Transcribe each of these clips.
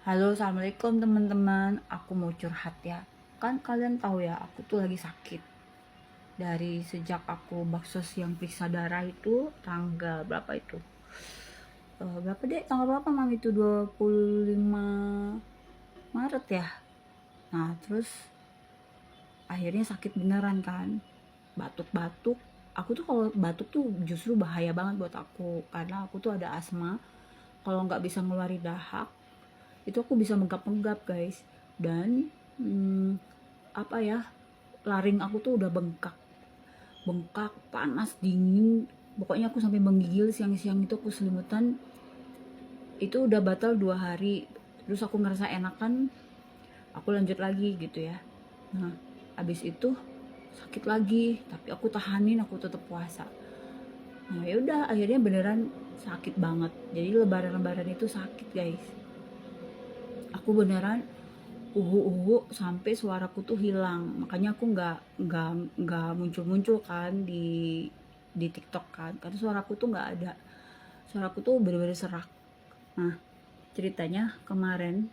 Halo, assalamualaikum teman-teman. Aku mau curhat ya. Kan kalian tahu ya, aku tuh lagi sakit. Dari sejak aku baksos yang periksa darah itu tanggal berapa itu? Berapa deh? Tanggal berapa mam itu? 25 Maret ya. Nah, terus akhirnya sakit beneran kan. Batuk-batuk. Aku tuh kalau batuk tuh justru bahaya banget buat aku karena aku tuh ada asma. Kalau nggak bisa ngeluarin dahak, itu aku bisa menggap-menggap guys. Dan apa ya, laring aku tuh udah bengkak, panas, dingin, pokoknya aku sampai menggigil. Siang-siang itu aku selimutan, itu udah batal 2 hari. Terus aku ngerasa enakan, aku lanjut lagi gitu ya. Nah, abis itu sakit lagi, tapi aku tahanin, aku tetap puasa. Nah ya udah, akhirnya beneran sakit banget. Jadi lebaran-lebaran itu sakit guys. Aku beneran uhu sampai suaraku tuh hilang. Makanya aku nggak muncul-muncul kan di TikTok kan, karena suaraku tuh nggak ada. Suaraku tuh bener-bener serak. Nah, ceritanya kemarin,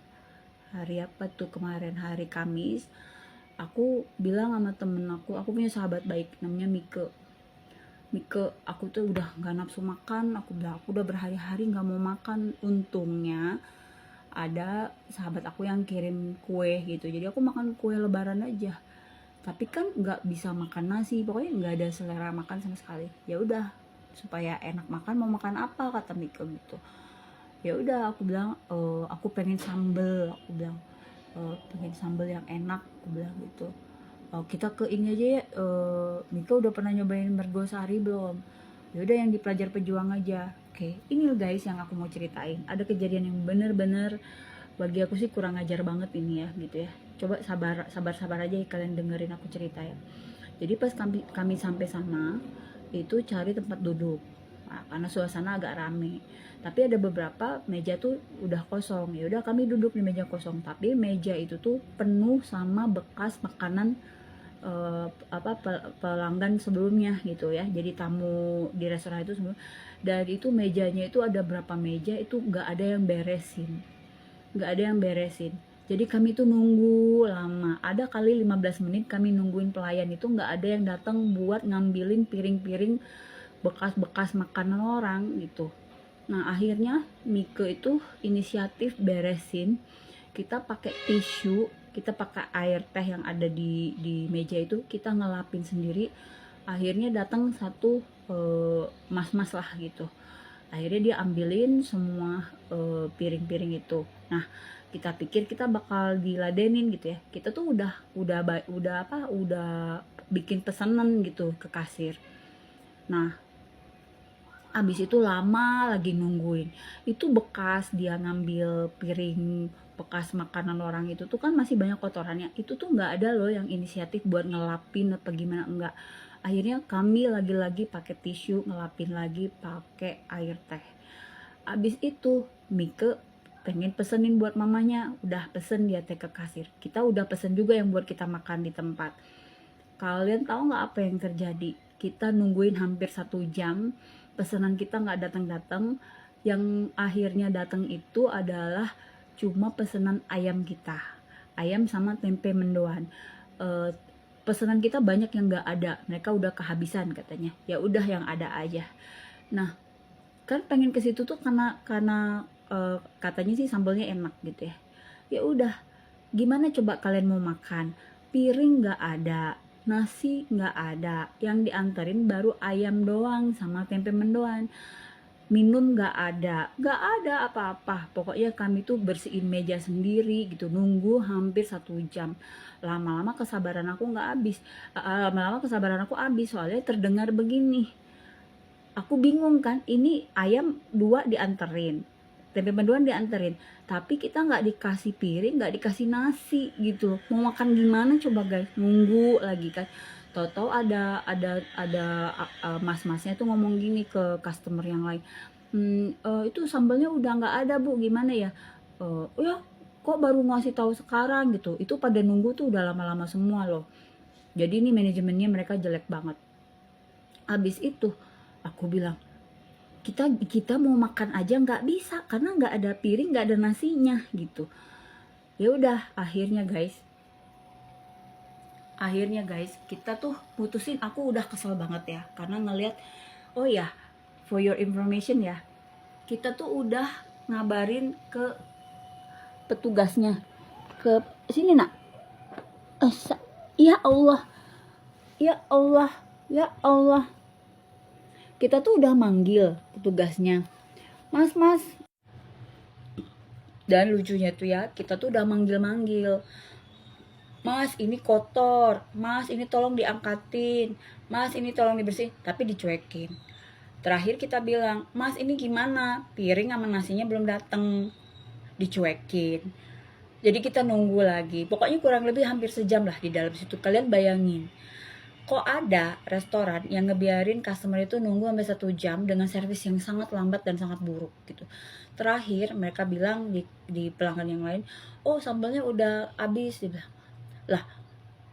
hari apa tuh, kemarin hari Kamis, aku bilang sama temen aku punya sahabat baik namanya Mike. Aku tuh udah nggak nafsu makan. Aku bilang aku udah berhari-hari nggak mau makan. Untungnya ada sahabat aku yang kirim kue gitu, jadi aku makan kue lebaran aja. Tapi kan nggak bisa makan nasi, pokoknya nggak ada selera makan sama sekali. Ya udah, supaya enak makan, mau makan apa kata Mika gitu. Ya udah, aku bilang aku pengen sambel. Aku bilang pengen sambel yang enak, aku bilang gitu. Kita ke ini aja ya, Mika udah pernah nyobain mergosari belum? Ya udah, yang di Pelajar Pejuang aja. Oke, ini guys yang aku mau ceritain. Ada kejadian yang bener-bener bagi aku sih kurang ajar banget ini ya gitu ya. Coba sabar aja ya, kalian dengerin aku cerita ya. Jadi pas kami sampai sana itu cari tempat duduk. Nah, karena suasana agak rame. Tapi ada beberapa meja tuh udah kosong. Ya udah, kami duduk di meja kosong. Tapi meja itu tuh penuh sama bekas makanan pelanggan sebelumnya gitu ya. Jadi tamu di restoran itu sebelum, dan itu mejanya itu ada berapa meja itu nggak ada yang beresin. Jadi kami tuh nunggu lama, ada kali 15 menit kami nungguin pelayan itu, nggak ada yang datang buat ngambilin piring-piring bekas-bekas makanan orang gitu. Nah akhirnya Mike itu inisiatif beresin. Kita pakai tisu, kita pakai air teh yang ada di meja itu, kita ngelapin sendiri. Akhirnya datang satu mas-mas lah gitu. Akhirnya dia ambilin semua piring-piring itu. Nah, kita pikir kita bakal diladenin gitu ya. Kita tuh udah bikin pesanan gitu ke kasir. Nah, abis itu lama lagi nungguin. Itu bekas dia ngambil piring bekas makanan orang itu tuh kan masih banyak kotorannya. Itu tuh nggak ada loh yang inisiatif buat ngelapin atau gimana, enggak. Akhirnya kami lagi-lagi pakai tisu ngelapin lagi pakai air teh. Abis itu Mike pengen pesenin buat mamanya, udah pesen dia teh ke kasir. Kita udah pesen juga yang buat kita makan di tempat. Kalian tahu nggak apa yang terjadi? Kita nungguin hampir 1 jam, pesanan kita nggak datang-datang. Yang akhirnya datang itu adalah cuma pesanan ayam kita, ayam sama tempe mendoan. E, Pesanan kita banyak yang nggak ada, mereka udah kehabisan katanya. Ya udah, yang ada aja. Nah, kan pengen ke situ tuh karena katanya sih sambalnya enak gitu ya. Ya udah, gimana coba kalian mau makan? Piring nggak ada, nasi nggak ada, yang dianterin baru ayam doang sama tempe mendoan. Minum nggak ada apa-apa. Pokoknya kami tuh bersihin meja sendiri gitu, nunggu hampir 1 jam. Lama-lama kesabaran aku nggak habis. Lama-lama kesabaran aku habis, soalnya terdengar begini. Aku bingung kan, ini ayam 2 dianterin, tempe mendoan dianterin, tapi kita nggak dikasih piring, nggak dikasih nasi gitu. Mau makan gimana coba guys? Nunggu lagi kan. Tahu-tahu ada mas-masnya tuh ngomong gini ke customer yang lain. Itu sambalnya udah nggak ada bu, gimana ya? Oh ya, kok baru ngasih tahu sekarang gitu? Itu pada nunggu tuh udah lama-lama semua loh. Jadi ini manajemennya mereka jelek banget. Habis itu aku bilang, kita mau makan aja nggak bisa karena nggak ada piring, nggak ada nasinya gitu. Ya udah, akhirnya guys kita tuh putusin. Aku udah kesel banget ya karena ngelihat, oh ya, for your information ya, kita tuh udah ngabarin ke petugasnya, ke sini nak. Ya Allah, ya Allah, ya Allah, kita tuh udah manggil petugasnya, mas. Dan lucunya tuh ya, kita tuh udah manggil, mas ini kotor, mas ini tolong diangkatin, mas ini tolong dibersihin, tapi dicuekin. Terakhir kita bilang, mas ini gimana, piring sama nasinya belum dateng, dicuekin. Jadi kita nunggu lagi, pokoknya kurang lebih hampir sejam lah di dalam situ. Kalian bayangin, kok ada restoran yang ngebiarin customer itu nunggu sampai 1 jam dengan servis yang sangat lambat dan sangat buruk gitu. Terakhir mereka bilang di pelanggan yang lain, oh sambalnya udah habis, dia bilang. Lah,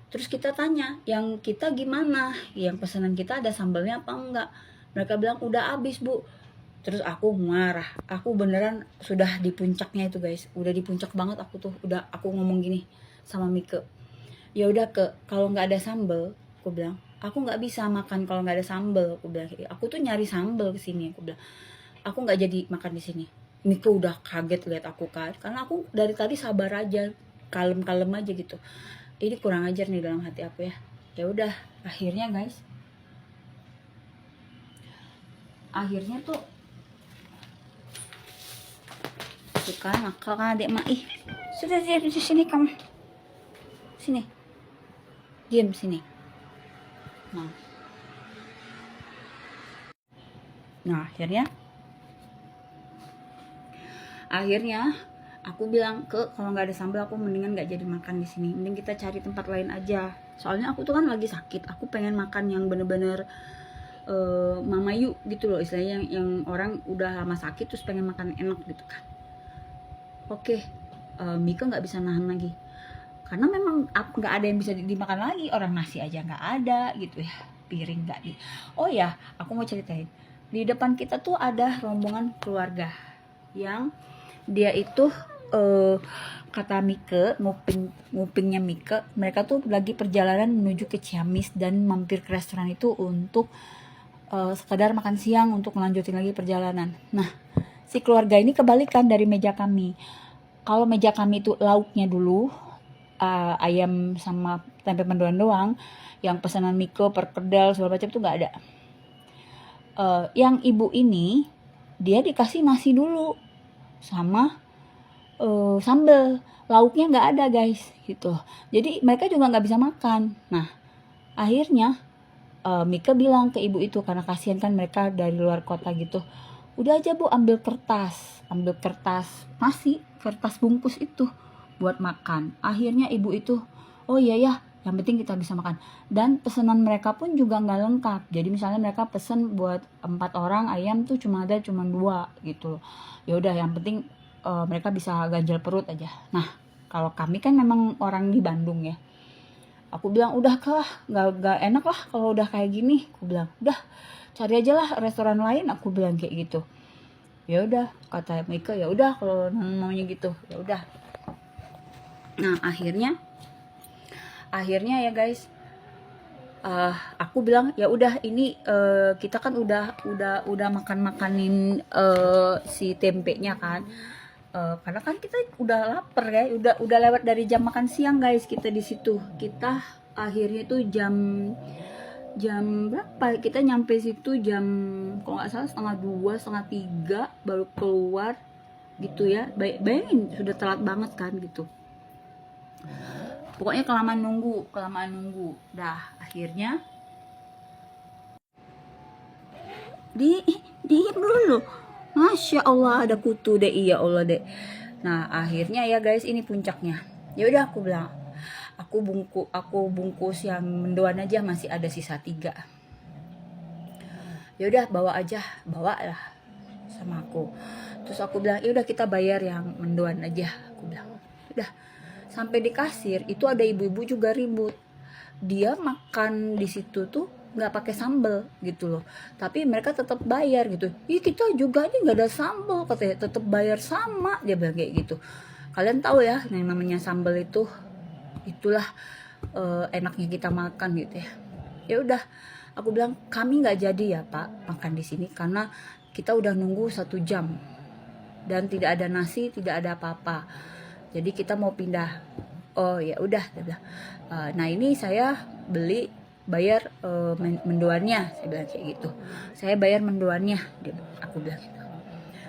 terus kita tanya, yang kita gimana, yang pesanan kita ada sambalnya apa enggak? Mereka bilang udah habis bu. Terus aku marah, aku beneran sudah di puncaknya itu guys, udah di puncak banget aku tuh. Udah aku ngomong gini sama Mike, ya udah kalau nggak ada sambal, aku bilang, aku nggak bisa makan kalau nggak ada sambal. Aku bilang, aku tuh nyari sambal kesini. Aku bilang, aku nggak jadi makan di sini. Mika udah kaget lihat aku kan, karena aku dari tadi sabar aja, kalem aja gitu. Ini kurang ajar nih dalam hati aku ya. Ya udah, akhirnya guys, tuh kan nakal kan adik mak. Sudah di sini kamu, sini, diam sini. Nah akhirnya aku bilang, kalau nggak ada sambal aku mendingan nggak jadi makan di sini, mending kita cari tempat lain aja. Soalnya aku tuh kan lagi sakit, aku pengen makan yang bener-bener Mama Yu gitu loh, istilahnya yang orang udah lama sakit terus pengen makan enak gitu kan. Oke, Mika nggak bisa nahan lagi karena memang nggak ada yang bisa dimakan lagi, orang nasi aja nggak ada gitu ya, piring nggak di. Oh ya, aku mau ceritain, di depan kita tuh ada rombongan keluarga yang dia itu kata Mika, ngupingnya Mika, mereka tuh lagi perjalanan menuju ke Ciamis dan mampir ke restoran itu untuk sekedar makan siang untuk melanjutin lagi perjalanan. Nah, si keluarga ini kebalikan dari meja kami. Kalau meja kami itu lauknya dulu ayam sama tempe mendoan doang, yang pesanan Miko, perkedel segala macam tuh nggak ada. Yang ibu ini dia dikasih nasi dulu sama sambal, lauknya nggak ada guys gitu. Jadi mereka juga nggak bisa makan. Nah akhirnya Mika bilang ke ibu itu, karena kasihan kan mereka dari luar kota gitu, udah aja bu ambil kertas nasi, kertas bungkus itu buat makan. Akhirnya ibu itu, oh iya ya, yang penting kita bisa makan. Dan pesanan mereka pun juga nggak lengkap. Jadi misalnya mereka pesen buat 4 orang, ayam tuh cuma 2 gitu. Ya udah, yang penting mereka bisa ganjal perut aja. Nah kalau kami kan memang orang di Bandung ya, aku bilang udah nggak enak lah kalau udah kayak gini. Aku bilang udah cari aja lah restoran lain, aku bilang kayak gitu. Ya udah, kata Mika, ya udah kalau maunya gitu ya udah. Nah akhirnya ya guys, aku bilang ya udah, ini kita kan udah makanin si tempenya kan, karena kan kita udah lapar ya, udah lewat dari jam makan siang guys. Kita di situ, kita akhirnya tuh jam berapa kita nyampe situ, jam kalau nggak salah 1:30, 1:30 baru keluar gitu ya. Bayangin sudah telat banget kan gitu. Pokoknya kelamaan nunggu. Dah akhirnya diem dulu. Masya Allah ada kutu deh, iya Allah deh. Nah akhirnya ya guys, ini puncaknya. Ya udah aku bilang, aku bungkus yang mendoan aja, masih ada sisa 3. Ya udah bawa lah sama aku. Terus aku bilang ya udah kita bayar yang mendoan aja, aku bilang. Udah sampai di kasir itu ada ibu-ibu juga ribut. Dia makan di situ tuh nggak pakai sambal gitu loh, tapi mereka tetap bayar gitu. Ih, kita juga ini nggak ada sambal katanya, tetap bayar sama, dia bilang kayak gitu. Kalian tahu ya yang namanya sambal itu, itulah enaknya kita makan gitu ya. Ya udah, aku bilang kami nggak jadi ya Pak makan di sini karena kita udah nunggu 1 jam dan tidak ada nasi, tidak ada apa-apa, jadi kita mau pindah. Oh ya udah, dia bilang. Nah ini saya beli bayar mendoannya, saya bilang kayak gitu. Saya bayar mendoannya, aku bilang gitu.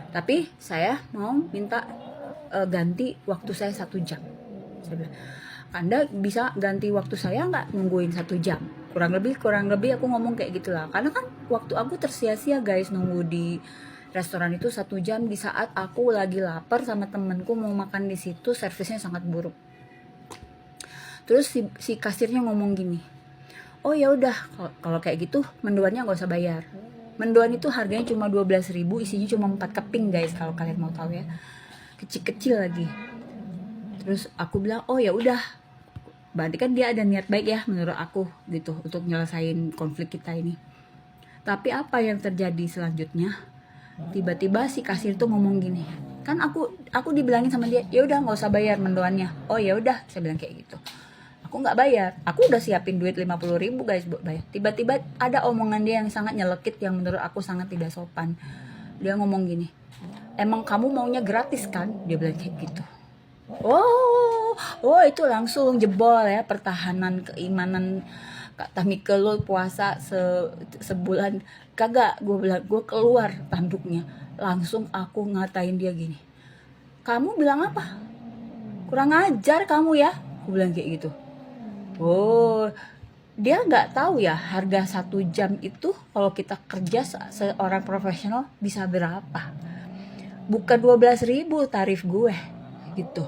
Tapi saya mau minta ganti waktu saya 1 jam. Saya bilang, Anda bisa ganti waktu saya nggak nungguin 1 jam? Kurang lebih aku ngomong kayak gitulah. Karena kan waktu aku tersia-sia guys nunggu di restoran itu 1 jam di saat aku lagi lapar sama temenku mau makan di situ, servisnya sangat buruk. Terus si kasirnya ngomong gini, oh ya udah kalau kayak gitu mendoannya nggak usah bayar. Mendoan itu harganya cuma 12.000, isinya cuma 4 keping guys kalau kalian mau tahu ya, kecil-kecil lagi. Terus aku bilang oh ya udah, berarti kan dia ada niat baik ya menurut aku gitu untuk nyelesain konflik kita ini. Tapi apa yang terjadi selanjutnya? Tiba-tiba si kasir tuh ngomong gini, kan aku dibilangin sama dia ya udah nggak usah bayar mendoannya. Oh ya udah, saya bilang kayak gitu. Aku nggak bayar, aku udah siapin duit 50.000 guys buat bayar. Tiba-tiba ada omongan dia yang sangat nyelekit yang menurut aku sangat tidak sopan. Dia ngomong gini, emang kamu maunya gratis kan? Dia bilang kayak gitu. Oh itu langsung jebol ya pertahanan keimanan Kak Tamike. Lo puasa sebulan kagak, gue bilang, gue keluar tanduknya. Langsung aku ngatain dia gini, kamu bilang apa? Kurang ajar kamu ya, gue bilang kayak gitu. Oh, dia nggak tahu ya harga 1 jam itu kalau kita kerja seorang profesional bisa berapa. Bukan 12.000 tarif gue gitu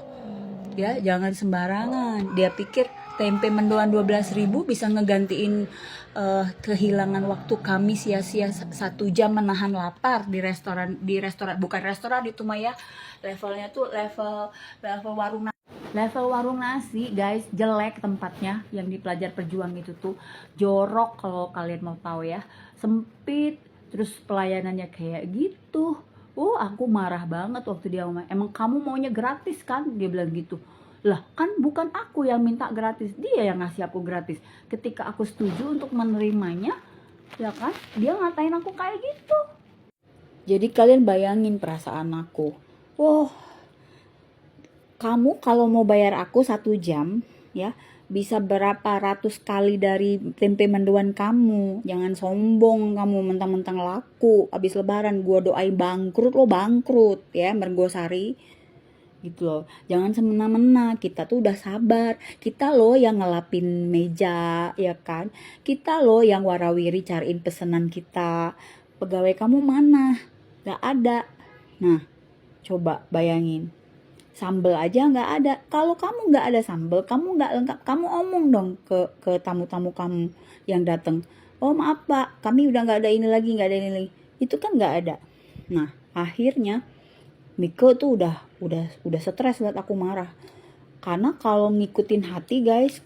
ya, jangan sembarangan. Dia pikir tempe mendoan 12.000 bisa ngegantiin kehilangan waktu kami sia-sia 1 jam menahan lapar di restoran bukan restoran itu mah ya, levelnya tuh level warung nasi guys. Jelek tempatnya yang di Pelajar Perjuang itu tuh, jorok kalau kalian mau tahu ya, sempit, terus pelayanannya kayak gitu. Aku marah banget waktu dia ngomong, emang kamu maunya gratis kan? Dia bilang gitu. Lah kan bukan aku yang minta gratis, dia yang ngasih aku gratis. Ketika aku setuju untuk menerimanya, ya kan, dia ngatain aku kayak gitu. Jadi kalian bayangin perasaan aku. Kamu kalau mau bayar aku 1 jam ya, bisa berapa ratus kali dari tempe mendoan kamu. Jangan sombong kamu mentang-mentang laku. Abis lebaran gua doain bangkrut, lo bangkrut ya Mergosari gitu loh. Jangan semena-mena, kita tuh udah sabar. Kita loh yang ngelapin meja ya kan, kita loh yang warawiri cariin pesanan kita. Pegawai kamu mana? Gak ada. Nah coba bayangin, sambel aja nggak ada. Kalau kamu nggak ada sambel, kamu nggak lengkap, kamu omong dong ke tamu-tamu kamu yang datang, oh maaf Pak, kami udah nggak ada ini lagi, nggak ada ini lagi. Itu kan nggak ada. Nah akhirnya Miko tuh udah stres liat aku marah. Karena kalau ngikutin hati guys,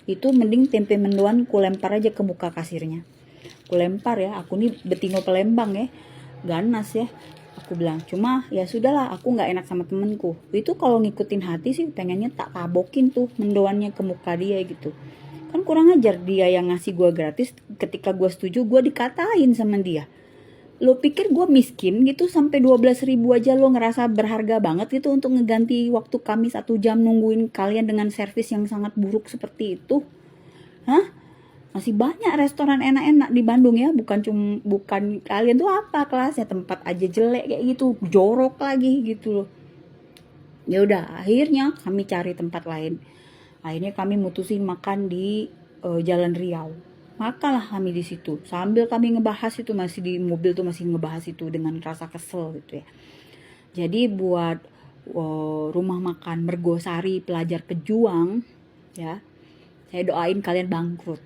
itu mending tempe mendoan ku lempar aja ke muka kasirnya. Ku lempar ya, aku nih betino Palembang ya, ganas ya. Aku bilang, cuma ya sudahlah, aku nggak enak sama temenku. Itu kalau ngikutin hati sih pengennya tak tabokin tuh mendoannya ke muka dia gitu. Kan kurang ajar, dia yang ngasih gue gratis, ketika gue setuju gue dikatain sama dia. Lo pikir gue miskin gitu sampai 12.000 aja lo ngerasa berharga banget gitu untuk ngeganti waktu kami 1 jam nungguin kalian dengan servis yang sangat buruk seperti itu? Hah? Masih banyak restoran enak-enak di Bandung ya, bukan kalian tuh apa kelasnya, tempat aja jelek kayak gitu, jorok lagi gitu loh. Ya udah, akhirnya kami cari tempat lain. Akhirnya kami mutusin makan di Jalan Riau. Makanlah kami di situ. Sambil kami ngebahas itu, masih di mobil tuh masih ngebahas itu dengan rasa kesel gitu ya. Jadi buat rumah makan Mergosari Pelajar Pejuang ya, saya doain kalian bangkrut.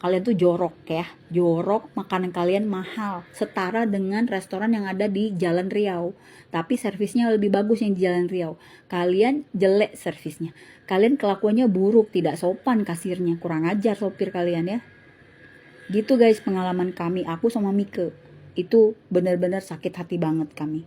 Kalian tuh jorok ya, jorok, makanan kalian mahal, setara dengan restoran yang ada di Jalan Riau, tapi servisnya lebih bagus yang di Jalan Riau. Kalian jelek servisnya, kalian kelakuannya buruk, tidak sopan kasirnya, kurang ajar sopir kalian ya. Gitu guys pengalaman kami, aku sama Mike. Itu benar-benar sakit hati banget kami.